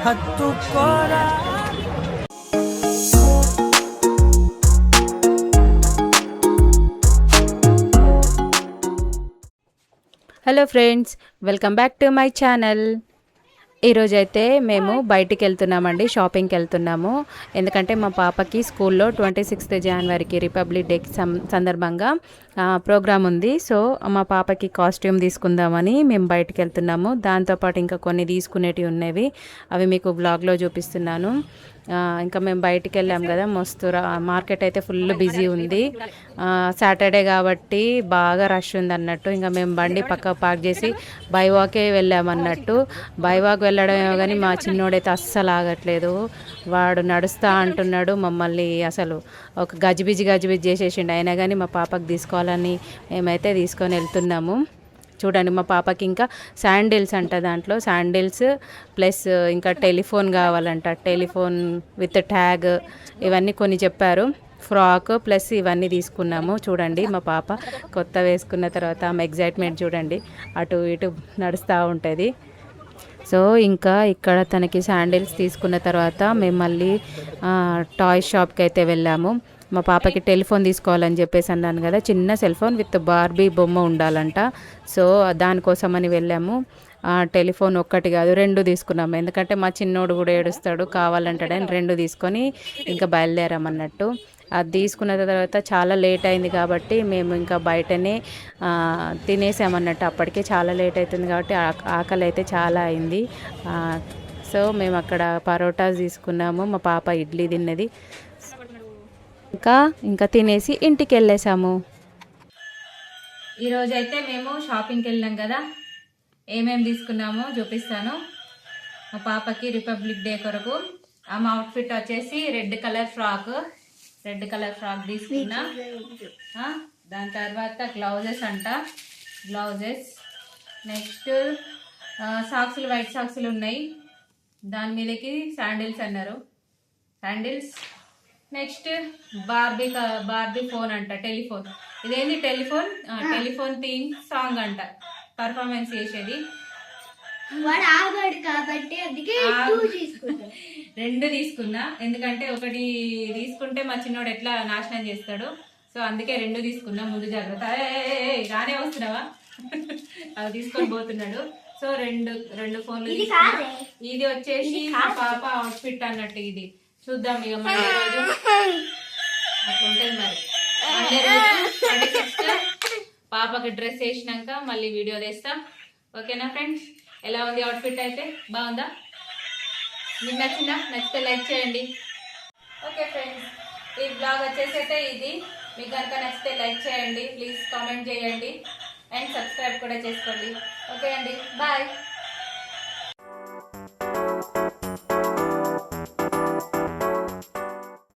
హత్తుకోరా. Hello friends, welcome back to my channel. ఈరోజైతే మేము బయటికి వెళ్తున్నామండి, షాపింగ్కి వెళ్తున్నాము. ఎందుకంటే మా పాపకి స్కూల్లో 26th జనవరికి రిపబ్లిక్ డేకి సందర్భంగా ప్రోగ్రామ్ ఉంది. సో మా పాపకి కాస్ట్యూమ్ తీసుకుందామని మేము బయటికి వెళ్తున్నాము. దాంతోపాటు ఇంకా కొన్ని తీసుకునేటివి ఉన్నవి, అవి మీకు బ్లాగ్లో చూపిస్తున్నాను. ఇంకా మేము బయటికి వెళ్ళాం కదా, మస్తు మార్కెట్ అయితే ఫుల్ బిజీ ఉంది. సాటర్డే కాబట్టి బాగా రష్ ఉంది అన్నట్టు. ఇంకా మేము బండి పక్క పార్క్ చేసి బై వాకే వెళ్ళామన్నట్టు. బై వాక్ వెళ్ళడమేమో కానీ మా చిన్నోడైతే అస్సలు ఆగట్లేదు. వాడు నడుస్తా అంటున్నాడు, మమ్మల్ని అసలు ఒక గజిబిజి చేసేసిండు. అయినా కానీ మా పాపకు తీసుకోవాలని మేమైతే తీసుకొని వెళ్తున్నాము. చూడండి, మా పాపకి ఇంకా శాండిల్స్ అంట, దాంట్లో శాండిల్స్ ప్లస్ ఇంకా టెలిఫోన్ కావాలంట, టెలిఫోన్ విత్ ట్యాగ్, ఇవన్నీ కొన్ని చెప్పారు. ఫ్రాక్ ప్లస్ ఇవన్నీ తీసుకున్నాము. చూడండి, మా పాప కొత్త వేసుకున్న తర్వాత ఆమె ఎగ్జైట్మెంట్ చూడండి, అటు ఇటు నడుస్తూ ఉంటుంది. సో ఇంకా ఇక్కడ తనకి శాండిల్స్ తీసుకున్న తర్వాత మేము మళ్ళీ టాయ్ షాప్కి అయితే వెళ్ళాము. మా పాపకి టెలిఫోన్ తీసుకోవాలని చెప్పేసి అన్నాను కదా, చిన్న సెల్ ఫోన్ విత్ బార్బీ బొమ్మ ఉండాలంట. సో దానికోసమని వెళ్ళాము. టెలిఫోన్ ఒక్కటి కాదు, 2 తీసుకున్నాము. ఎందుకంటే మా చిన్నోడు కూడా ఏడుస్తాడు, కావాలంటాడని 2 తీసుకొని ఇంకా బయలుదేరామన్నట్టు. అది తీసుకున్న తర్వాత చాలా లేట్ అయింది కాబట్టి మేము ఇంకా బయటనే తినేసామన్నట్టు. అప్పటికే చాలా లేట్ అవుతుంది కాబట్టి ఆకలి అయితే చాలా అయింది. సో మేము అక్కడ పరోటాస్ తీసుకున్నాము, మా పాప ఇడ్లీ తిన్నది. ఇంకా తినేసి ఇంటికి వెళ్ళేసాము. ఈరోజైతే మేము షాపింగ్కి వెళ్ళాం కదా, ఏమేమి తీసుకున్నామో చూపిస్తాను. మా పాపకి రిపబ్లిక్ డే కొరకు ఆమె అవుట్ఫిట్ వచ్చేసి రెడ్ కలర్ ఫ్రాక్ తీసుకున్నా. దాని తర్వాత గ్లౌజెస్ అంట, నెక్స్ట్ సాక్సులు, వైట్ సాక్సులు ఉన్నాయి. దాని మీదకి శాండిల్స్ అన్నారు, నెక్స్ట్ బార్బీ ఫోన్ అంట, టెలిఫోన్. ఇదేంటి టెలిఫోన్ థీమ్ సాంగ్ అంట, పర్ఫార్మెన్స్ చేసేది. 2 తీసుకున్నా, ఎందుకంటే ఒకటి తీసుకుంటే మా చిన్నోడు ఎట్లా నాశనం చేస్తాడు. సో అందుకే 2 తీసుకున్నా, ముందు జాగ్రత్త. రానే వస్తున్నావా అవి తీసుకొని పోతున్నాడు. సో రెండు ఫోన్లు. ఇది వచ్చేసి మా పాప అవుట్ఫిట్ అన్నట్టు. ఇది చూద్దాం ఇక మండే రోజు అట్లుంటుంది మరి. మండే రోజు పాపకి డ్రెస్ వేసినాక మళ్ళీ వీడియో తీస్తాం. ఓకేనా ఫ్రెండ్స్, ఎలా ఉంది అవుట్ఫిట్? అయితే బాగుందా? మీకు నచ్చితే లైక్ చేయండి. ఓకే ఫ్రెండ్స్, ఈ బ్లాగ్ వచ్చేసి అయితే ఇది. మీకు కనుక నచ్చితే లైక్ చేయండి, ప్లీజ్ కామెంట్ చేయండి అండ్ సబ్స్క్రైబ్ కూడా చేసుకోండి. ఓకే అండి, బాయ్.